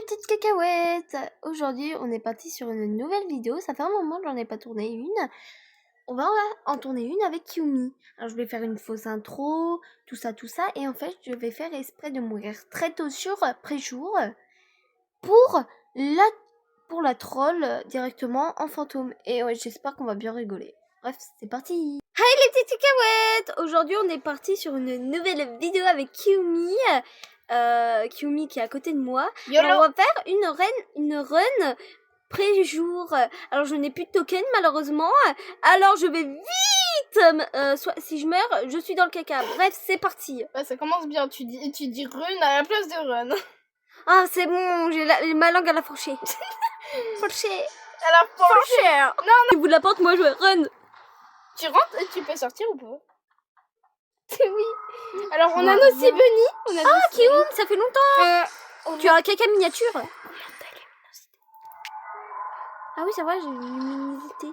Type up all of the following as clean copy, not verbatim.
petites cacahuètes. Aujourd'hui, on est parti sur une nouvelle vidéo. Ça fait un moment que j'en ai pas tourné une. On va en tourner une avec Kiyomi. Alors, je vais faire une fausse intro, tout ça. Et en fait, je vais faire exprès de mourir très tôt sur pré-jour pour la troll directement en fantôme. Et ouais, j'espère qu'on va bien rigoler. Bref, c'est parti. Hey les petites cacahuètes. Aujourd'hui, on est parti sur une nouvelle vidéo avec Kiyomi. Kiyomi qui est à côté de moi. Alors, on va faire une run pré-jour. Alors je n'ai plus de token malheureusement. Alors je vais vite. Soit si je meurs, je suis dans le caca. Bref, c'est parti. Bah, ça commence bien. Tu dis run à la place de run. Ah c'est bon, j'ai ma langue à la fourchée. Fourchée. À la fourchée. Non. Tu bout de la porte, moi je vais run. Tu rentres et tu peux sortir ou pas? Oui. Alors on a nos Bunny. Ah Kiyomi, ça fait longtemps. Tu as un caca miniature. Ah oui, ça va, j'ai une luminosité.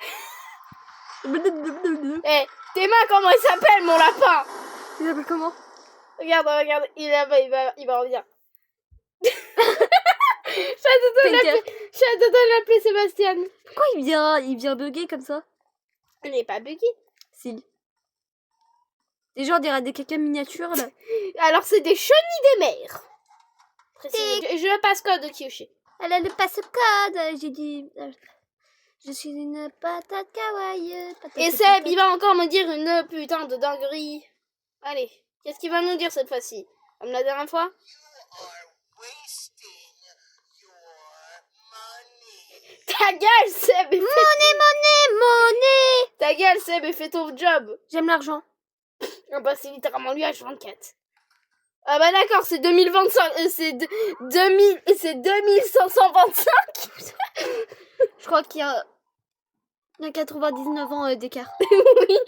Eh, tes mains, comment il s'appelle, mon lapin? Il s'appelle comment? Regarde, il est là-bas, il va revenir. Je suis à deux doigts de l'appeler Sébastien. Pourquoi il vient bugger comme ça? Il n'est pas bugué. Si. Les gens diraient des caca miniatures, là. Alors, c'est des chenilles des mers. Je le passe-code de Kyoshi. Elle a le passe-code, j'ai dit... Je suis une patate kawaii. Et Seb, il va encore me dire une putain de dinguerie. Allez, qu'est-ce qu'il va nous dire cette fois-ci? Comme la dernière fois? Ta gueule, Seb! Monnaie! Ta gueule, Seb, et fais ton job. J'aime l'argent. Ah bah, c'est littéralement lui H24. Ah bah d'accord, c'est 2025, c'est 2525. Je crois qu'il y a 99 ans d'écart. Oui.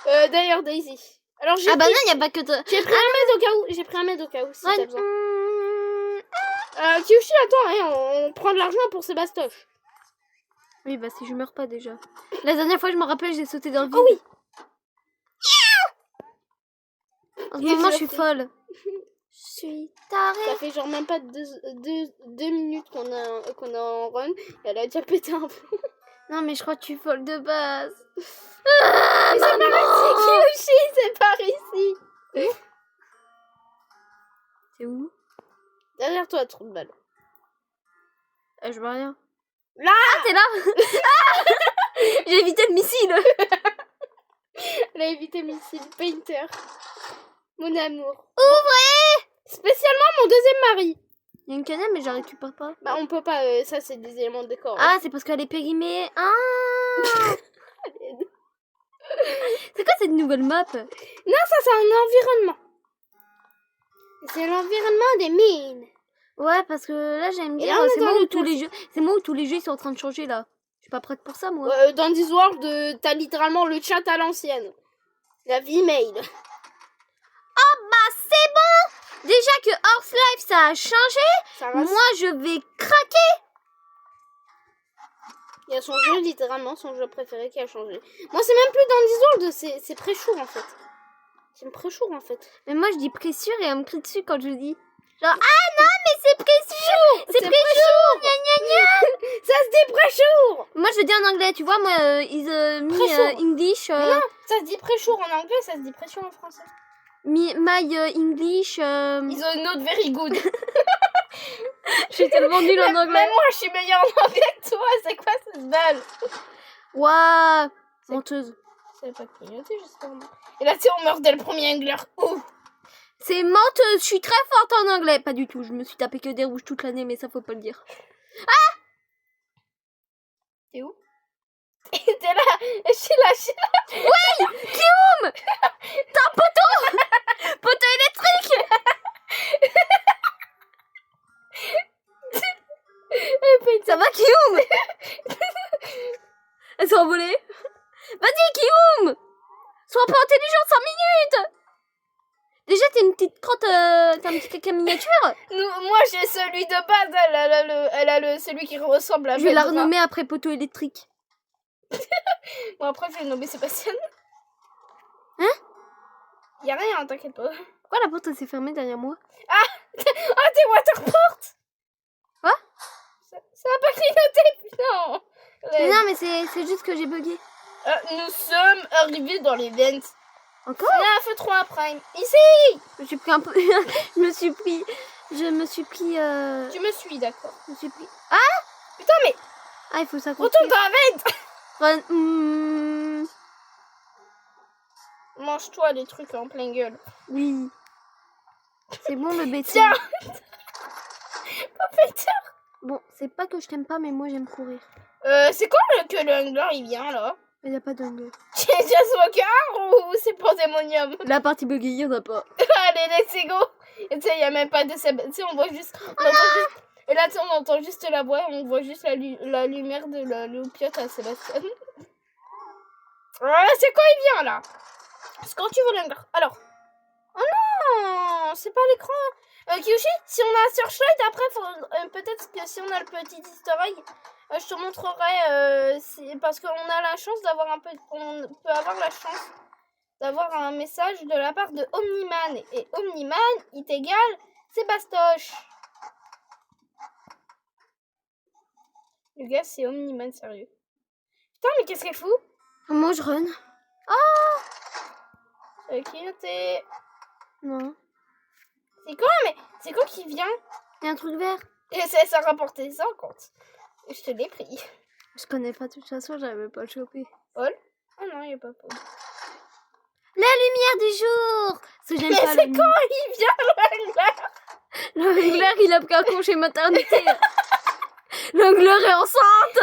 D'ailleurs, Daisy. Alors ah bah non, il n'y a pas que... J'ai pris un mètre au cas où. J'ai pris un mètre au cas où, si ouais. t'as besoin. Kyushi, attends, hein, on prend de l'argent pour ces bastoches. Oui, bah si je meurs pas déjà. La dernière fois, je me rappelle, j'ai sauté dans le vide. Oh oui. En ce moment, je suis folle. Je suis tarée. Ça fait genre même pas deux minutes qu'on a en run. Et elle a déjà pété un plomb. Non, mais je crois que tu es folle de base. Ah, mais c'est par ici, Kyushi, c'est par ici. C'est où? Derrière toi, trou de balle. Je vois rien. Là! Ah, t'es là. J'ai évité le missile. Elle a évité le missile. Painter. Mon amour. Ouvrez! Spécialement mon deuxième mari. Il y a une canette, mais je la récupère pas. Bah, on peut pas. Ça, c'est des éléments de décor. Ah, c'est parce qu'elle est périmée. Ah! C'est quoi cette nouvelle map? Non, ça, c'est un environnement. C'est l'environnement des mines. Ouais, parce que là, j'aime bien. C'est moi où tous les jeux ils sont en train de changer là. Je suis pas prête pour ça, moi. Dans This World, t'as littéralement le chat à l'ancienne. La vie mail. Oh bah c'est bon. Déjà que Horse Life ça a changé. Moi je vais craquer. Il y a son jeu, littéralement, son jeu préféré qui a changé. Moi c'est même plus dans This World, c'est pré-chour en fait. C'est pré-chour en fait. Mais moi je dis pré-sûr et on me crie dessus quand je dis. Genre ah non mais c'est pré-sûr. C'est pré-chour. Gna gna gna. Ça se dit pré-chour. Moi je dis en anglais, tu vois, moi is me English. Non, ça se dit pré-chour en anglais, ça se dit pré-chour en français. My English. Is not very good. Je suis tellement nulle en anglais. Même moi je suis meilleure en anglais que toi, c'est quoi cette balle? Waouh, menteuse. C'est pas clignoté, j'espère. Et là, tu sais, on meurt dès le premier angler. Ouh. C'est menteuse, je suis très forte en anglais. Pas du tout, je me suis tapé que des rouges toute l'année, mais ça faut pas le dire. Ah! T'es où? T'es là. Je suis là. Oui! Kiyomi! T'as un poteau! Poteau électrique! Ça va, Kiyomi? Elle s'est envolée. Vas-y, Kiyomi! Sois pas intelligent 5 minutes! Déjà, t'es une petite crotte, t'as un petit caca miniature? Moi, j'ai celui de base, elle a celui qui ressemble à... Je vais la renommer après poteau électrique. Bon, après, je vais le nommer Sébastien. Hein? Y'a rien, t'inquiète pas. Pourquoi la porte s'est fermée derrière moi? Ah! Ah, t'es waterport! non. Mais non, mais c'est juste que j'ai bugué. Nous sommes arrivés dans l'event. Encore? On a un feu 3 prime. Ici. Je me suis pris un peu... je me suis pris... Tu me suis, d'accord. Je me suis pris... Putain, mais Ah, il faut ça retourne dans la vente. Mange-toi les trucs en pleine gueule. Oui. C'est bon le bêtise. Tiens. Peter. Bon, c'est pas que je t'aime pas, mais moi j'aime courir. C'est quand que le Hungler il vient là? Il n'y a pas d'angle. C'est Just Walker ou c'est Pandemonium? La partie buggée, il n'y en a pas. Allez, let's go! Et tu sais, il n'y a même pas de... Tu sais, on voit juste... Et là, tu sais, on entend juste la voix, on voit juste la lumière de la Léopiote à Sébastien. C'est quand il vient, là? C'est quand tu veux l'Hungler. Alors. Oh non! C'est pas l'écran. Kyushi, si on a un searchlight, après, peut-être que si on a le petit easter egg, je te montrerai, parce qu'on a la chance d'avoir on peut avoir la chance d'avoir un message de la part de Omniman. Et Omniman, il t'égale Sébastoche. Le gars, c'est Omniman, sérieux. Putain, mais qu'est-ce qu'elle fout? Moi je run. Qui t'es... Non. C'est quoi qui vient? Il y a un truc vert. Et ça rapportait 50. Je te l'ai pris. Je connais pas de toute façon, j'avais pas le choper. Paul? Oh non, il n'y a pas Paul. La lumière du jour. Parce que j'aime Mais pas c'est quand il vient le L'Angler, il a pris un congé maternité. L'Angler est enceinte.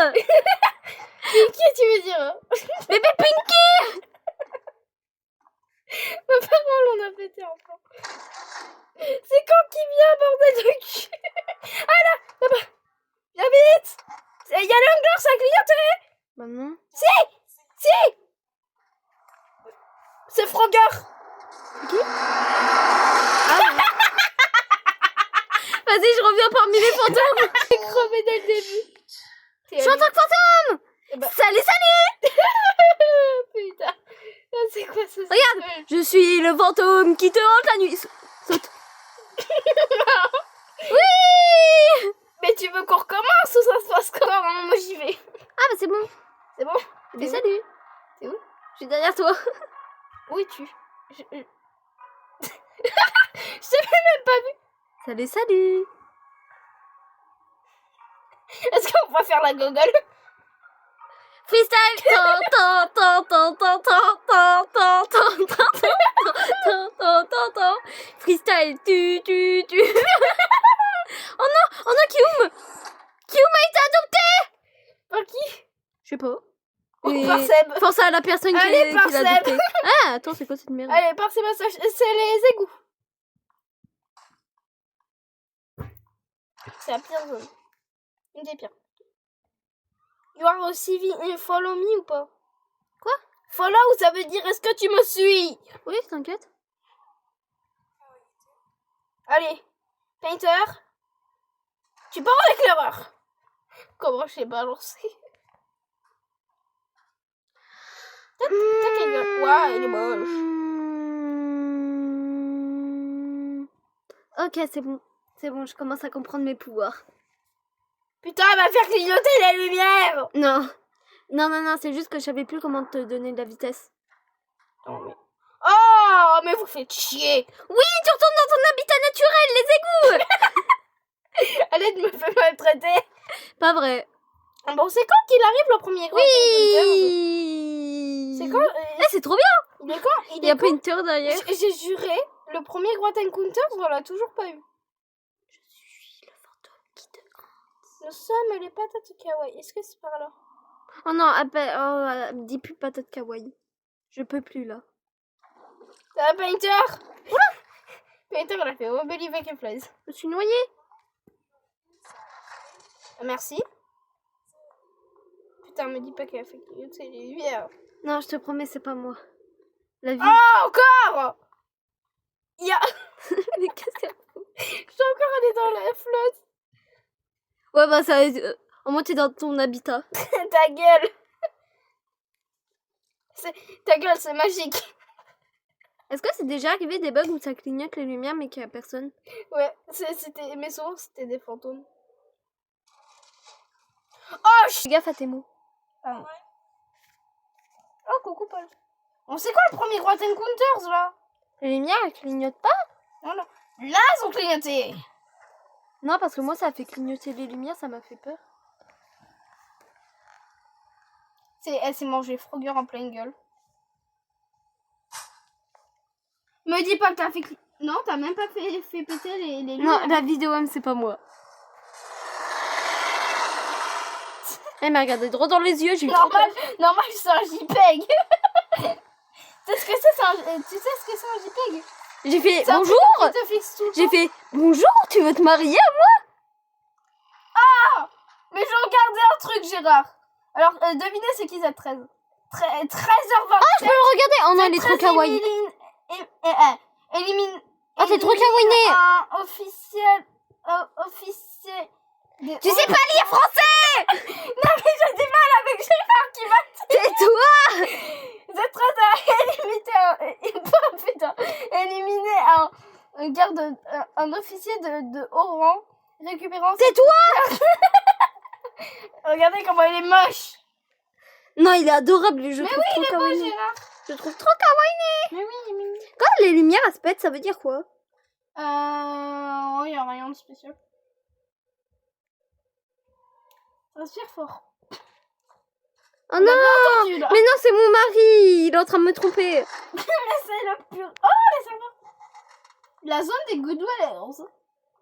Qui tu veux dire? Bébé Pinky. Ma parole, on a pété enfant. C'est quand qu'il vient, bordel de cul? Ah là-bas. Viens vite. Il y a l'Angler, ça a clignoté. Bah non. Si. C'est Frogger. Qui? Vas-y, je reviens parmi les fantômes. J'ai crevé dès le début. Je suis en tant que fantôme. Salut. Putain. C'est quoi ce... Regarde, je suis le fantôme qui te hante la nuit. Saute. Oui. Mais tu veux qu'on recommence ou ça se passe comment? Moi j'y vais. Ah bah c'est bon. C'est bon? Mais salut. T'es où? Je suis derrière toi. Où es-tu? Je t'ai même pas vu. Salut. Est-ce qu'on va faire la gogole? Freestyle. Freestyle. Tu. Oh non, Kyum a été adopté. Par qui? Je sais pas. Par Seb. Pense à la personne qui Allez, par l'a Seb. adopté. Ah, attends, c'est quoi cette merde? Allez, par Sébastien, c'est les égouts. C'est la pire zone. Une des pires. You are aussi follow me ou pas? Quoi? Follow, ça veut dire est-ce que tu me suis? Oui, t'inquiète. Allez, Painter. Tu pars avec l'erreur. Comment je l'ai balancé? T'as quelle gueule? Ouah, il est moche. Ok, c'est bon, je commence à comprendre mes pouvoirs. Putain, elle va faire clignoter la lumière. Non, c'est juste que je savais plus comment te donner de la vitesse. Oh, mais vous faites chier. Oui, tu retournes dans ton habitat naturel, les égouts. Allez, me fait maltraiter. Pas vrai. Bon, c'est quand qu'il arrive le premier gros? Oui. C'est quand? C'est trop bien. Il est quand? Il y a Painter derrière. J'ai juré, le premier Gros Encounter, on l'a toujours pas eu. Je suis le fantôme qui te hante. Nous sommes les patates kawaii. Est-ce que c'est par là? Oh non, dis plus patate kawaii. Je peux plus là. Ça va, Painter? Oula! Painter, il a fait Oh Believe I Can Fly. Je suis noyée. Merci. Putain, me dis pas qu'elle a fait clignoter les lumières. Non, je te promets, c'est pas moi. La vie. Oh, encore! Il y a... Mais qu'est-ce qu'elle fout? Je suis encore allée dans la flotte. Ouais, bah ça... au moins, t'es dans ton habitat. Ta gueule. Ta gueule, c'est magique. Est-ce que c'est déjà arrivé des bugs où ça clignote les lumières mais qu'il y a personne? Ouais, mais souvent, c'était des fantômes. Oh, Fais gaffe à tes mots. Ah, ouais. Oh, coucou, Paul. On sait quoi le premier Grotte Encounters, là? Les lumières, elles clignotent pas? Voilà. Là, ils ont clignoté. Non, parce que moi, ça a fait clignoter les lumières, ça m'a fait peur. Elle s'est mangé Frogger en pleine gueule. Me dis pas que t'as fait... Non, t'as même pas fait péter les Non, lumières. la vidéo M, c'est pas moi. Elle m'a regardé droit dans les yeux, j'ai eu trop peur. Normal, c'est un JPEG. Tu sais ce que c'est un JPEG? J'ai fait C'est un bonjour. truc qui te fixe tout le J'ai temps. fait bonjour, tu veux te marier à moi? Mais je regardais un truc, Gérard. Alors, devinez c'est qui cette 13 13h20. Ah, je peux le regarder. Oh non, il est trop kawaii. Élimine. Oh, t'es trop kawaii. Un officiel. Tu sais pas lire français? Non, mais j'ai du mal avec Gérard qui m'a dit. Tais-toi. Z13 a éliminé un garde, un officier de haut rang, récupérant. Tais-toi. Regardez comment il est moche. Non, il est adorable. Je Mais trouve oui, trop il est beau, kawaii. Gérard. Je trouve trop kawaii. Mais oui, il est mignon. Quand les lumières elles se pètent, ça veut dire quoi? Oh, il n'y a rien de spécial. Respire fort. Oh non. Entendu, là. Mais non, c'est mon mari. Il est en train de me tromper. Mais c'est le pur. Oh, les serveurs. La zone des Goodwellers.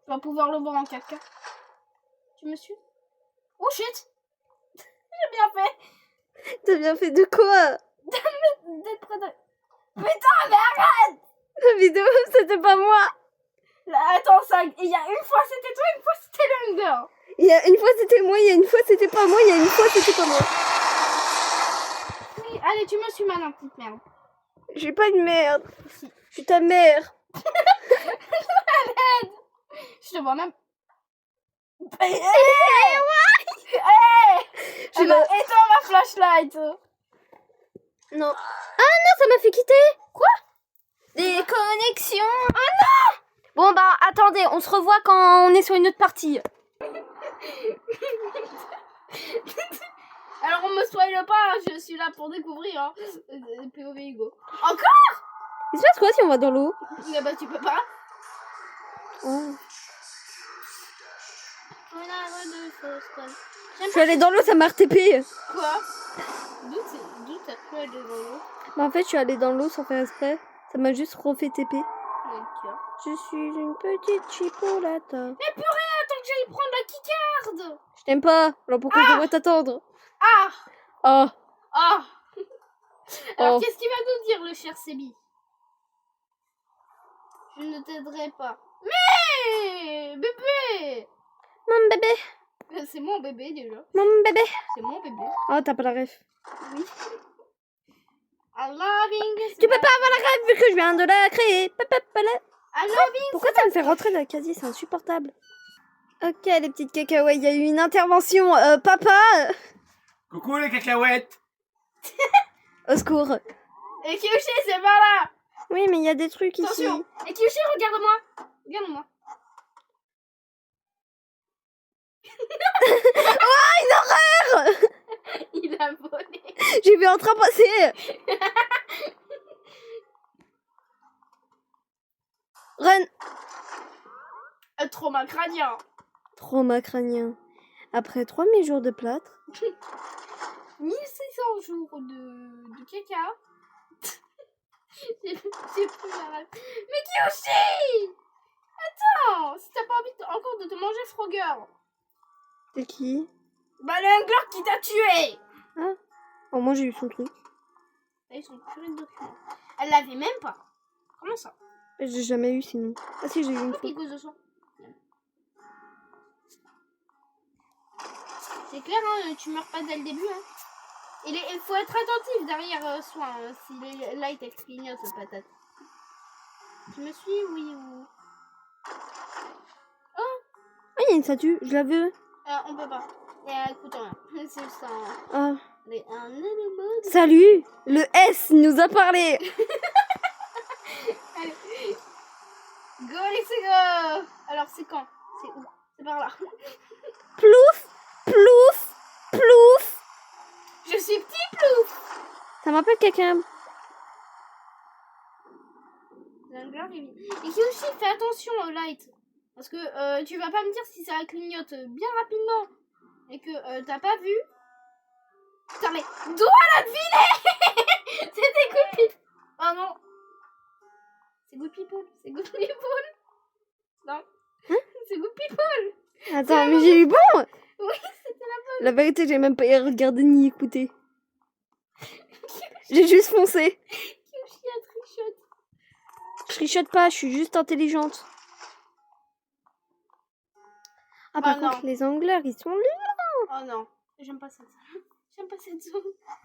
Tu vas pouvoir le voir en 4K. Tu me suis? Oh shit. J'ai bien fait. T'as bien fait de quoi? D'être près de... Putain, mais arrête. La vidéo, c'était pas moi. Là, attends, ça... il y a une fois c'était toi, une fois c'était Lunger. Il y a une fois c'était moi, il y a une fois c'était pas moi, il y a une fois c'était pas moi. Oui, allez, tu me suis maintenant, petite merde. J'ai pas de merde. Si. Je suis ta mère. Je te vois même. Hey, Je éteins ma flashlight. Non. Ah non, ça m'a fait quitter. Quoi? Des connexions. Ah non. Bon bah attendez, on se revoit quand on est sur une autre partie. Alors on me spoile pas, je suis là pour découvrir. Hein. POV Hugo. Encore? Il se passe quoi si on va dans l'eau? Mais bah tu peux pas. Oh. J'aime Je suis allée dans l'eau, ça m'a RTP. quoi? D'où t'as pu aller dans l'eau? Bah en fait, je suis allée dans l'eau sans faire exprès. Ça m'a juste refait TP. D'accord. Je suis une petite chipolata. Mais purée, attends que j'aille prendre la keycard. Je t'aime pas, alors pourquoi je devrais t'attendre? Ah. Oh. Ah. Alors Oh. qu'est-ce qu'il va nous dire le cher Sébi? Je ne t'aiderai pas. Mais bébé. Mon bébé. C'est mon bébé déjà. Mon bébé. C'est mon bébé. Oh, t'as pas la ref. Oui. I loving. Tu peux pas avoir la ref vu que je viens de la créer. I loving. Pourquoi ça me fait rentrer dans le casier? C'est insupportable. Ok, les petites cacahuètes, il y a eu une intervention. Papa. Coucou les cacahuètes. Au secours. Et Kyushi, c'est par là. Oui, mais il y a des trucs ici. Attention. Et Kyushi, regarde-moi. Regarde-moi. Oh, une horreur. Il a volé. J'ai vu un train passer. Run. Trauma crânien. Trauma crânien. Après 3000 jours de plâtre. 1600 jours de caca. J'ai plus la rêve. Mais Kyushi! Attends, si t'as pas envie encore de te manger Frogger. C'est qui? Bah le Hungler qui t'a tué. Ah. Oh, moi j'ai eu son truc. Ils sont purés de documents. Elle l'avait même pas. Comment ça? J'ai jamais eu sinon. Ah si, j'ai eu une fois. Pico de sang. C'est clair, hein, tu meurs pas dès le début. Hein. Il faut être attentif derrière soi si les lights clignotent, patate. Tu me suis, oui ou... Ah, il y a une statue, je la veux. On peut pas. Écoute, c'est juste Ah. un élément de... Salut, le S nous a parlé. Allez. Go, let's go. Alors, c'est quand? C'est où? C'est par là. Plouf, plouf, plouf. Je suis petit plouf. Ça me rappelle quelqu'un. Et qui aussi fait attention au light. Parce que tu vas pas me dire si ça clignote bien rapidement et que t'as pas vu. Putain mais d'où elle a deviné. C'était Good People. Oh non. C'est Good People. C'est Good People. Non. Hein? C'est Good People. Attends, mais j'ai eu bon. Oui, c'était la bonne. La vérité, j'ai même pas regardé ni écouté. J'ai juste foncé. Kiyoshi a trichoté. Je trichote pas, je suis juste intelligente. Ah, par Bah, contre, non. les angleurs, ils sont là. Oh non. J'aime pas cette zone. J'aime pas cette zone.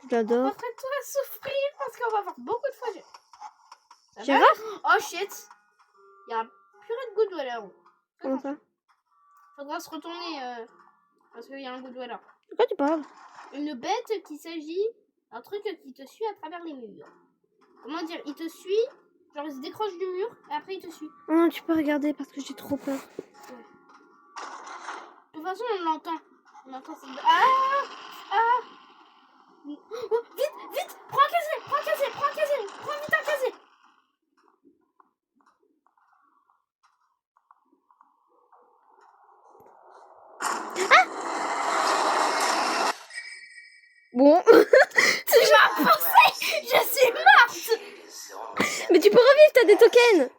J'adore. Prête-toi à souffrir parce qu'on va avoir beaucoup de fois. Ça J'ai va? rare. Oh shit. Il y a un purée de Goodweller. Comment ça? Faudra se retourner parce qu'il y a un Goodweller. De quoi tu parles? Une bête qui s'agit d'un truc qui te suit à travers les murs. Comment dire? Il te suit, genre il se décroche du mur et après il te suit. Oh non, tu peux regarder parce que j'ai trop peur. De toute façon, on l'entend. On entend ses... Ah! Ah! Oh, vite! Vite! Prends un casier! Prends un casier! Prends un casier! Prends vite un casier! Bon. Tu m'as pensé! Je suis morte! Mais tu peux revivre, t'as des tokens.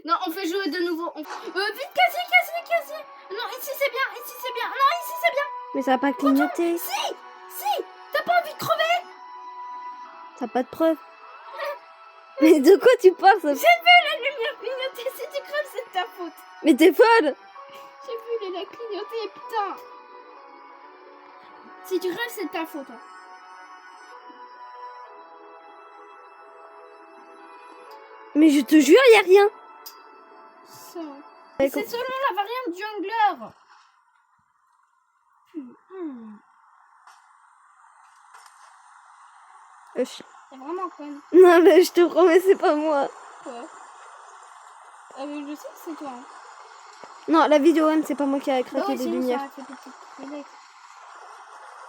Non, on fait jouer de nouveau. Vite, casier, casier, casier! Non, ici c'est bien, ici c'est bien. Non, ici c'est bien! Mais ça va pas clignoter. Si! Si! T'as pas envie de crever? T'as pas de preuve. Mais de quoi tu parles ça... J'ai vu la lumière clignoter. Si tu crèves, c'est de ta faute. Mais t'es folle. J'ai vu la clignoter, putain. Si tu crèves, c'est de ta faute. Hein. Mais je te jure, y a rien. Ça. C'est seulement la variante du Jungler. C'est vraiment con. Non, mais je te promets, c'est pas moi. Quoi? Ah mais je sais que c'est toi. Hein. Non, la vidéo M, c'est pas moi qui a craqué ouais, les sinon, lumières. ça a fait des lights.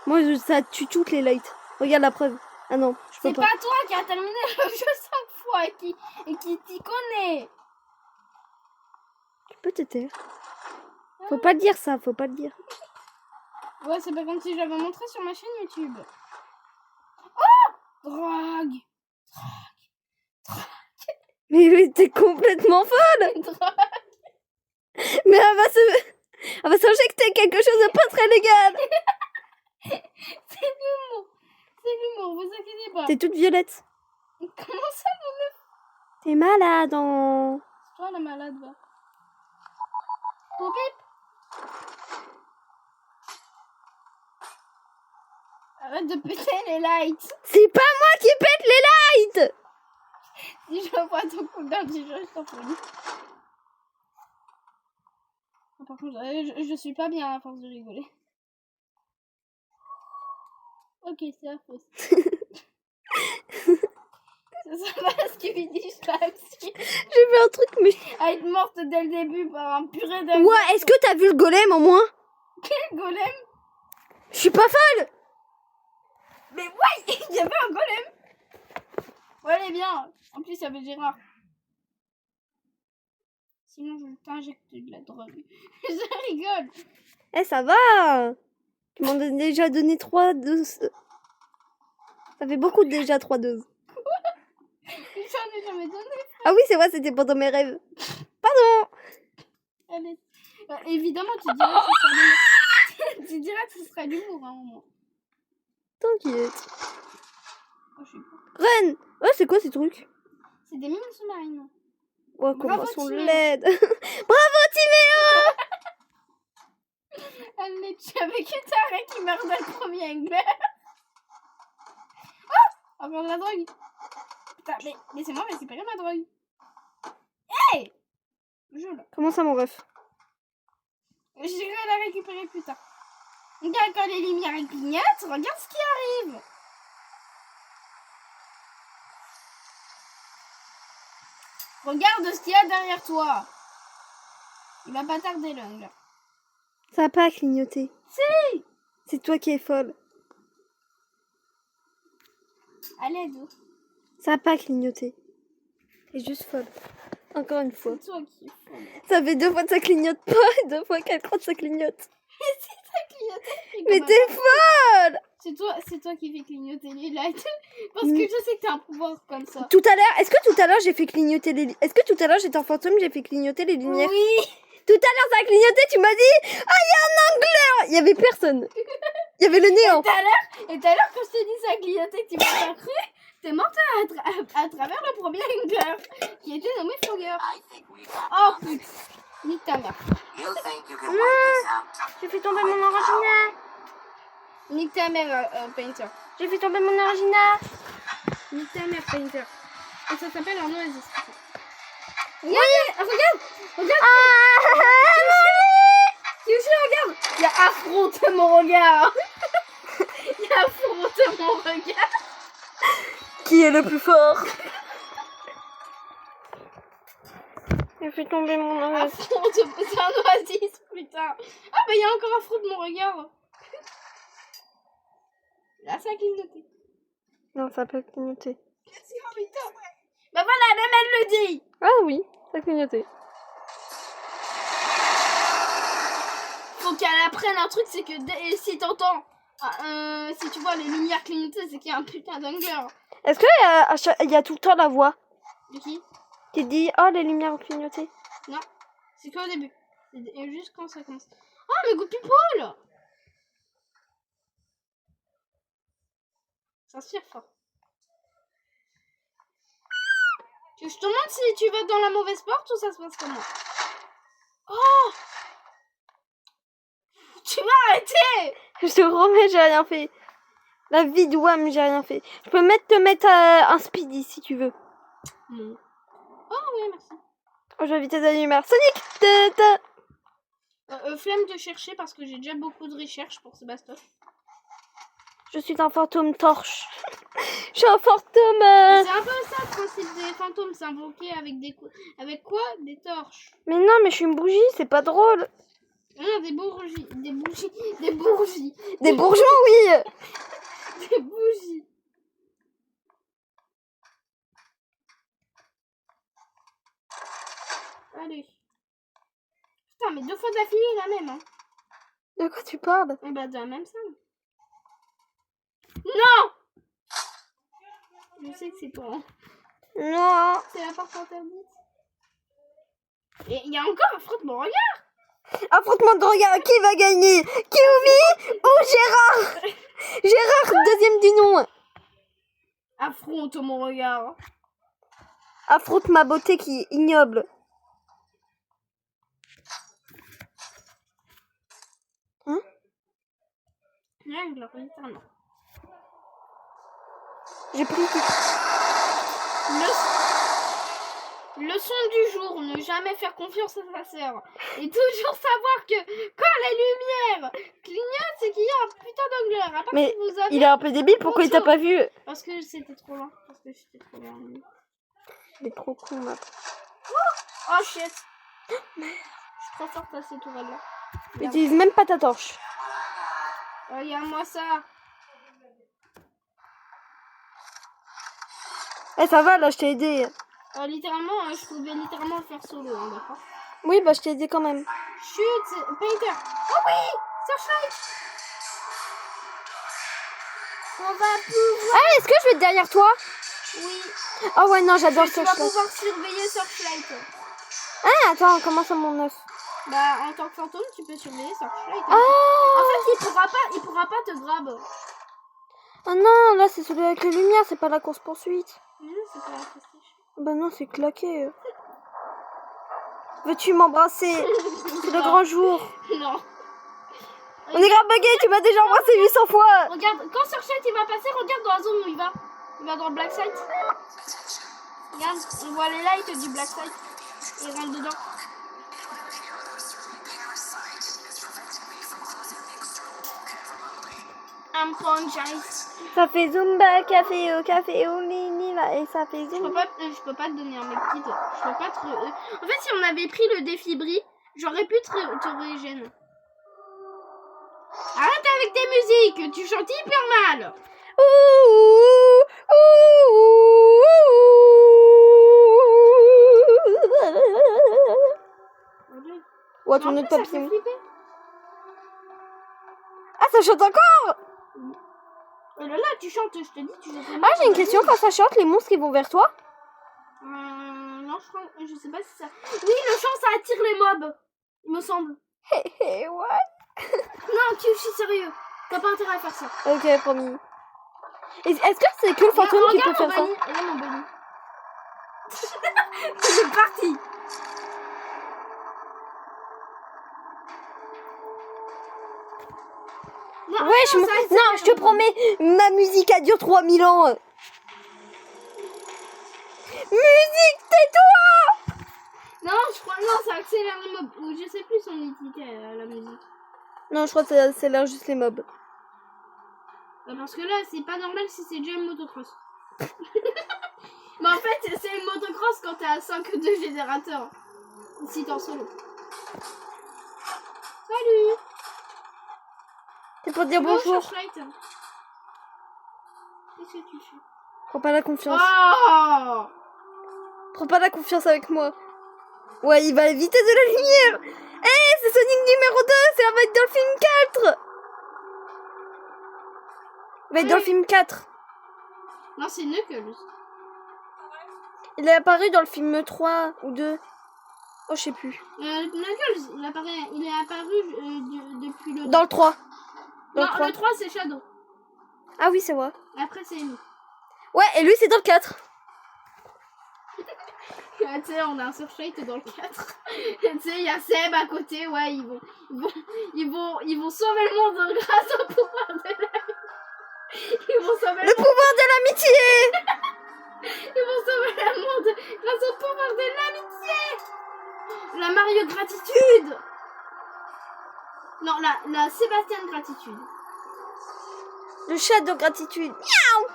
Moi, ça tue toutes les lights. Regarde la preuve. Ah non, je peux C'est pas. pas toi qui a terminé le jeu 5 fois et qui t'y connaît. Tu peux te taire. Faut pas le dire ça, faut pas le dire. Ouais, c'est pas comme si j'avais montré sur ma chaîne YouTube. Oh! Drogue! Mais t'es complètement folle. Drogue! Mais elle va s'injecter quelque chose de pas très légal. C'est l'humour! C'est l'humour, vous inquiétez pas. T'es toute violette. Comment ça, mon œuf? T'es malade en... C'est toi la malade, va. Poupip! Arrête de péter les lights! C'est pas moi qui pète les lights. Si je vois ton cooldown du jeu, je t'en prie. Par contre, je suis pas bien à force de rigoler. Ok, c'est la fausse. Ça va, Scooby-Doo, je t'assure. J'ai vu un truc, mais... À être morte dès le début par un purée d'un Ouais, est-ce que t'as vu le golem au moins? golem. Je suis pas folle. Mais ouais, il y avait un golem. Ouais, elle est bien. En plus, il y avait Gérard. Sinon, je t'injecte de la drogue. Je rigole. Eh, ça va. Tu m'en as déjà donné 3 doses. Ça fait beaucoup déjà 3 doses. J'en ai jamais donné. Ah oui, c'est vrai, c'était pendant mes rêves. Pardon. Elle est... évidemment, tu dirais que ce serait tu dirais que ce serait l'humour, hein, au moins. T'inquiète. Oh, je suis pas. Ren. Ouais, c'est quoi ces trucs? C'est des mines sous-marines. Ouais, Bravo, comment sont Timéo. laides. Bravo, Timéo. Elle est tu avec une tarée qui meurt dans le premier angler. Oh, encore de la drogue. Putain, mais c'est moi, mais c'est pas ma drogue. Hey! Je là. Comment ça, mon ref? J'irai la récupérer plus tard. Regarde quand les lumières clignotent, regarde ce qui arrive. Regarde ce qu'il y a derrière toi. Il va pas tarder l'angle. Ça a pas clignoté. Si! C'est toi qui es folle. Allez, Ado. Ça n'a pas clignoté. T'es juste folle. Encore une fois. C'est toi qui es folle. Ça fait 2 fois que ça clignote pas et 2 fois qu'elle croit que ça clignote. Ça clignotait. Mais t'es folle! C'est toi qui fais clignoter les lights. Parce que je sais que t'as un pouvoir comme ça. Tout à l'heure, est-ce que tout à l'heure j'ai fait clignoter les... Est-ce que tout à l'heure j'étais en fantôme, j'ai fait clignoter les lumières? Oui. Tout à l'heure ça a clignoté, tu m'as dit « Ah, il y a un angleur !» Il y avait personne. Il y avait le néant. Et tout à l'heure, quand je t'ai dit ça a clignoté, tu m'as pas cru. T'es morte à travers le premier angleur qui était nommé Frogger. Oh putain. Nique ta mère. J'ai fait tomber mon orangina. Nique ta mère, Painter. J'ai fait tomber mon orangina. Nique ta mère, Painter. Et ça s'appelle un oasis. Regarde. Yoshi, regarde. Il y a affronte mon regard. Il y a affronte mon regard. Qui est le plus fort? J'ai fait tomber mon orangina. Affronte, c'est un oasis, putain. Ah, bah il y a encore affronte mon regard. Là, ça a clignoté. Non, ça peut clignoter. Putain. Bah voilà, même elle le dit. Ah oui, ça a clignoté. Faut qu'elle apprenne un truc, c'est que si t'entends, si tu vois les lumières clignoter, c'est qu'il y a un putain d'angleur. Est-ce qu'il y a tout le temps la voix De qui? qui dit « Oh, les lumières ont clignoté ». Non, c'est qu'au début. Et juste quand ça commence. Oh, mais good people! Ça inspire fort. Tu veux que je te montre si tu vas dans la mauvaise porte ou ça se passe comment? Oh! Tu m'as arrêté! Je te promets, j'ai rien fait. La vie de Wham, j'ai rien fait. Je peux te mettre un speedy si tu veux. Non. Oh oui, merci. Oh, j'ai invité des lumières. Sonic! Flemme de chercher parce que j'ai déjà beaucoup de recherches pour ce bastoche. Je suis un fantôme torche. Je suis un fantôme. C'est un peu ça le principe des fantômes, s'invoquer avec avec quoi? Des torches. Mais non, mais je suis une bougie, c'est pas drôle. Non, des bourgies. Des bougies. Des bourgies. Des bourgeons, oui. Des bougies. Allez. Putain, mais 2 fois d'affilée la même, hein. De quoi tu parles? Et bah, de la même salle. Non! Je sais que c'est toi. Hein. Non. C'est la porte interdite. Et il y a encore un frottement, regarde! Affrontement de regard, qui va gagner? Kiyomi ou Gérard? Gérard, deuxième du nom. Affronte mon regard. Affronte ma beauté qui est ignoble. Hein? Ouais, littéralement. J'ai pris. Leçon du jour, ne jamais faire confiance à sa sœur. Et toujours savoir que quand les lumières clignotent, c'est qu'il y a un putain d'angleur. À part Mais si vous avez... il est un peu débile, pourquoi il t'a pas vu? Parce que c'était trop loin. Parce que j'étais trop loin. Il est trop con, là. Oh shit. Je suis trop forte à ces tourelles-là. Utilise même pas ta torche. Regarde-moi ça. Eh, ça va, là, je t'ai aidé. Littéralement, je pouvais littéralement le faire solo, hein, d'accord? Oui, bah, je t'ai aidé quand même. Chut, c'est Painter. Oh oui, Searchlight. On va pouvoir... Ah, est-ce que je vais être derrière toi? Oui. Oh ouais, non, j'adore Tu vas Searchlight. pouvoir surveiller Searchlight. Ah, attends, comment ça mon œuf? Bah, en tant que fantôme, tu peux surveiller Searchlight. Ah. En fait, il pourra pas te grab. Ah non, là, c'est celui avec les lumières, c'est pas la course-poursuite. Mais non, c'est pas la prestige. Bah non, c'est claqué. Veux-tu m'embrasser? C'est le grand jour. Non. On est grave bugué, tu m'as déjà embrassé 800 fois. Regarde, quand Searchlight il va passer, regarde dans la zone où il va. Il va dans le black site. Regarde, on voit les lights du black site. Il rentre dedans. I'm conscious. Ça fait Zumba, café au nini là, et ça fait Zumba. Je peux pas te donner un medkit. Je peux pas te... En fait, si on avait pris le défi bris, j'aurais pu te régénérer. Arrête avec tes musiques, tu chantes hyper mal. Ouais, ton autre papillon. Ah, ça chante encore. Oh là là, tu chantes, je te dis, tu chantes. Ah, j'ai une question. Quand ça chante, les monstres, ils vont vers toi? Non, je sais pas si ça... Oui, le chant, ça attire les mobs, il me semble. Ouais. Non, je suis sérieux. T'as pas intérêt à faire ça. Ok, promis. Est-ce que c'est que le fantôme qui peut faire ça? Regarde mon bunny. C'est parti. Non, Ouais, je te promets, ma musique a duré 3000 ans. Musique, tais-toi! Non, je crois non, ça accélère les mobs. Ou je sais plus son utilité la musique. Non, je crois que c'est là juste les mobs. Parce que là, c'est pas normal si c'est déjà une motocross. Mais en fait, c'est une motocross quand t'as 5 de générateurs. Si t'es en solo. Salut! C'est pour dire bonjour. Qu'est-ce que tu fais? Prends pas la confiance. Oh! Prends pas la confiance avec moi. Ouais, il va éviter de la lumière. Eh, c'est Sonic numéro 2, c'est va être dans le film 4. Il va être dans le film 4. Non, c'est Knuckles. Il est apparu dans le film 3 ou 2. Oh, je sais plus. Knuckles, il est apparu depuis le... Dans le 3. Non, le 3 c'est Shadow. Ah oui, c'est vrai. Après c'est nous. Ouais, et lui c'est dans le 4. Tu sais, on a un surshite dans le 4. Tu sais, il y a Seb à côté, ouais, ils vont sauver le monde grâce au pouvoir de l'amitié. Ils vont sauver le pouvoir de l'amitié. Ils vont sauver le monde grâce au pouvoir de l'amitié. La Mario gratitude. Non, la Sébastien gratitude. Le chat de gratitude. Miaou.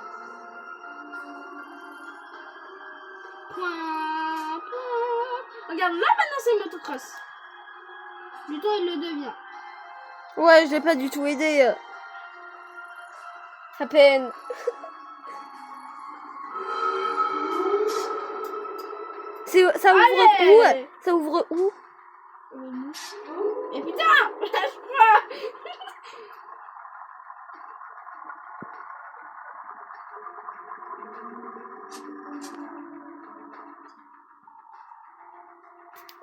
Regarde, là maintenant c'est motocross. Plutôt il le devient. Ouais, je l'ai pas du tout aidé. À peine. Ça ouvre où? Ça ouvre où? Et putain, lâche-moi.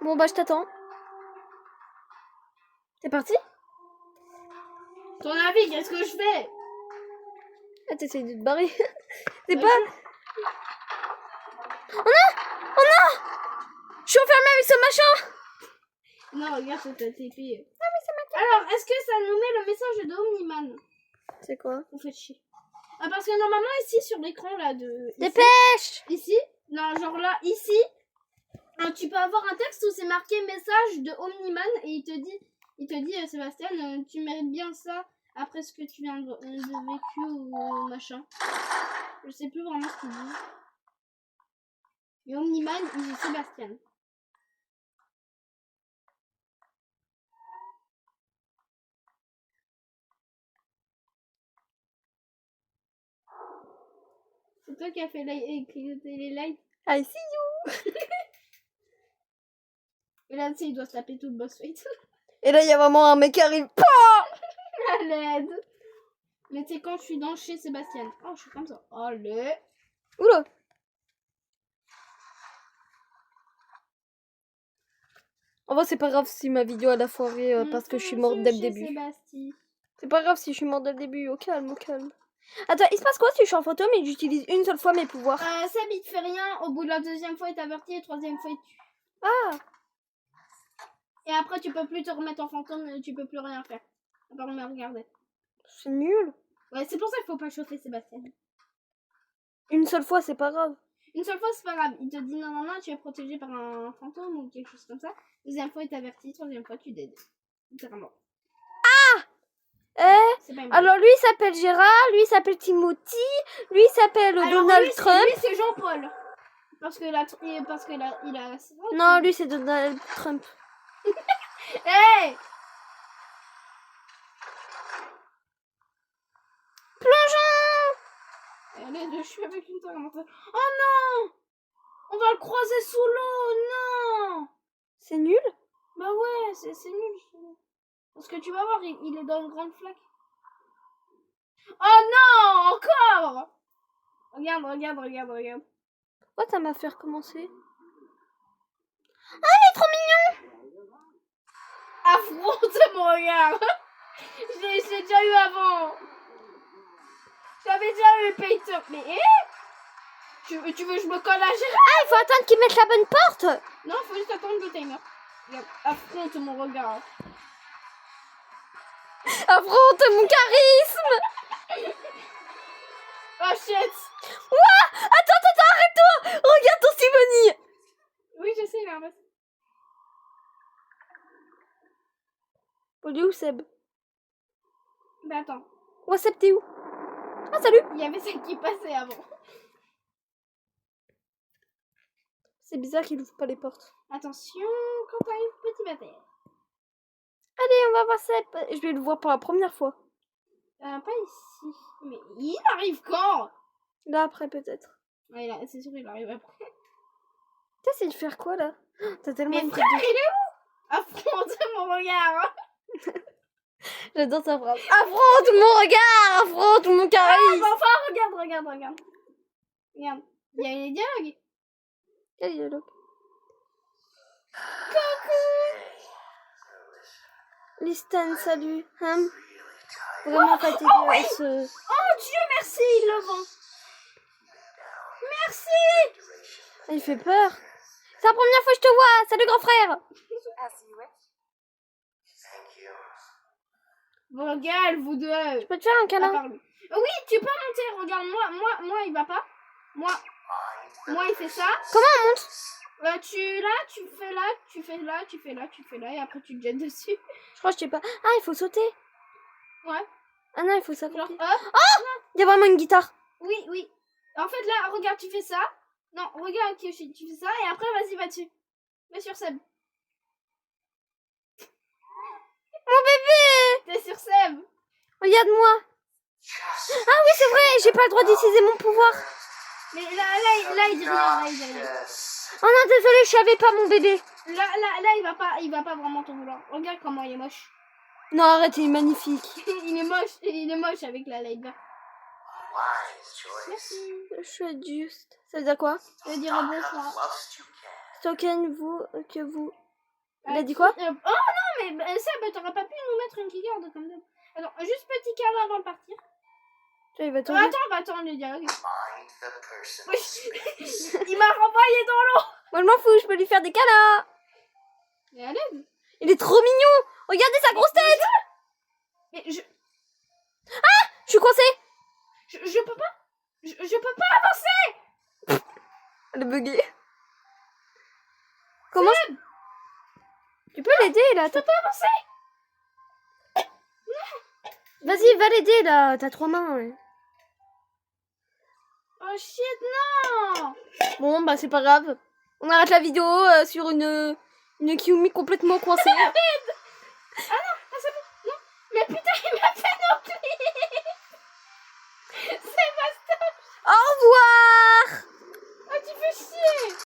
Bon bah je t'attends. C'est parti? Ton avis, qu'est-ce que je fais? Ah, t'essayes de te barrer. C'est pas... Oh non! Oh non! Je suis enfermée avec ce machin! Non, regarde, c'est ta TP. Non, mais c'est ma... Alors, est-ce que ça nous met le message de Omniman? C'est quoi? Vous faites chier. Ah, parce que normalement, ici, sur l'écran, là, de... Dépêche! Ici, non, genre là, ici, tu peux avoir un texte où c'est marqué message de Omniman et il te dit Sébastien, tu mérites bien ça après ce que tu viens de vécu ou machin. Je sais plus vraiment ce qu'il dit. Mais Omniman, il dit Sébastien. C'est toi qui as fait les lights. I see you! Et là, tu sais, il doit se taper tout le boss fight. Et là, il y a vraiment un mec qui arrive. Pouah! À l'aide. Mais tu sais, quand je suis dans chez Sébastien. Oh, je suis comme ça. Allez. Oula! En vrai, c'est pas grave si ma vidéo a la foiré parce que je suis morte dès le début. C'est pas grave si je suis morte dès le début. Au calme, au calme. Attends, il se passe quoi si je suis en fantôme et j'utilise une seule fois mes pouvoirs? Ça il te fait rien. Au bout de la deuxième fois, il t'avertit. Et troisième fois, il tue. Ah! Et après, tu peux plus te remettre en fantôme. Tu peux plus rien faire. À part me regarder. C'est nul. Ouais, c'est pour ça qu'il faut pas chauffer Sébastien. Une seule fois, c'est pas grave. Une seule fois, c'est pas grave. Il te dit non, tu es protégé par un fantôme ou quelque chose comme ça. Deuxième fois, il t'avertit. Troisième fois, tu dead. Littéralement. Alors lui il s'appelle Gérard, lui il s'appelle Timothy, lui il s'appelle Donald Trump. Lui c'est Jean-Paul. Parce que il a... Non, lui c'est Donald Trump. Hey! shit, je suis avec une tonne. Oh non! On va le croiser sous l'eau, non! C'est nul? Bah ouais, c'est nul. Parce que tu vas voir, il est dans une grande flaque. Oh non! Encore! Regarde, regarde, regarde, regarde. Pourquoi ça m'a fait recommencer? Affronte mon regard. Je l'ai déjà eu avant. J'avais déjà eu Peter. Mais tu veux que je me colle à Gérard? Ah, il faut attendre qu'il mette la bonne porte. Non, faut juste attendre le timer. Regarde, affronte mon regard. Affronte mon charisme. Oh shit. Ouah, attends, arrête-toi. Regarde ton Simonie. Oui, je sais, il est en bas. Il est où Seb? Mais attends, Ouais, Seb, t'es où? Ah, salut. il y avait ça qui passait avant. C'est bizarre qu'il ouvre pas les portes. Attention, quand t'arrives, petit bâtard. Allez, on va voir Seb. Je vais le voir pour la première fois. Pas ici. Mais il arrive quand? Là, après, peut-être. Ouais, là, c'est sûr, il arrive après. T'essayes de faire quoi, là? T'as tellement Mais une frère, tête de... il est où? Affronte mon regard. J'adore sa phrase. Affronte mon regard. Affronte mon Ah, charisme. bah enfin, regarde. Regarde, il y a les dialogues. Quel dialogue? Listan, salut. Vraiment fatigué. Oh oui. Ce... Oh Dieu, merci, il le vend. Merci. Il fait peur. C'est la première fois que je te vois. Salut, grand frère. Regarde, vous deux. Je peux te faire un câlin? Oui, tu peux monter, regarde, moi, il va pas. Moi, il fait ça. Comment on monte? Tu fais là, et après tu te jettes dessus. Je crois que je sais pas. Ah, il faut sauter. Ouais. Ah non, il faut Genre, s'accrocher. hop. Il y a vraiment une guitare. Oui. En fait, là, regarde, tu fais ça. Non, regarde, Kiyoshi, tu fais ça, et après, vas-y, va dessus. Va sur Seb. Mon bébé. T'es sur Seb. Regarde-moi. Ah oui, c'est vrai. J'ai pas le droit d'utiliser mon pouvoir. Mais là, il dit rien, Oh non, désolé, je savais pas, mon bébé. Là, il va pas vraiment t'en vouloir. Regarde comment il est moche. Non, arrête, il est magnifique. il est moche avec la light verte. Merci. Chouette juste. Ça veut dire quoi? Je vais dire bonsoir. Token, que vous... Il a dit quoi? Oh non, mais Seb, t'aurais pas pu nous mettre une keyboard comme ça. Attends, juste petit câlin avant de partir. Il va tomber. Attends, on va attendre le dialogue. Oui. Il m'a renvoyé dans l'eau. Moi, je m'en fous, je peux lui faire des câlins. Mais à l'aise. Il est trop mignon. Regardez sa grosse tête. Mais Je suis coincée. je peux pas. Je peux pas avancer. Elle est buguée. Comment Tu peux l'aider, là. Je peux pas avancer. Vas-y, va l'aider, là. T'as 3 mains, ouais. Oh shit, non. Bon, bah, c'est pas grave. On arrête la vidéo sur une Kiyomi complètement coincée. Ah non, c'est bon. Non. Mais putain, il m'a fait non plus. C'est pas stop. Au revoir. Oh, tu fais chier.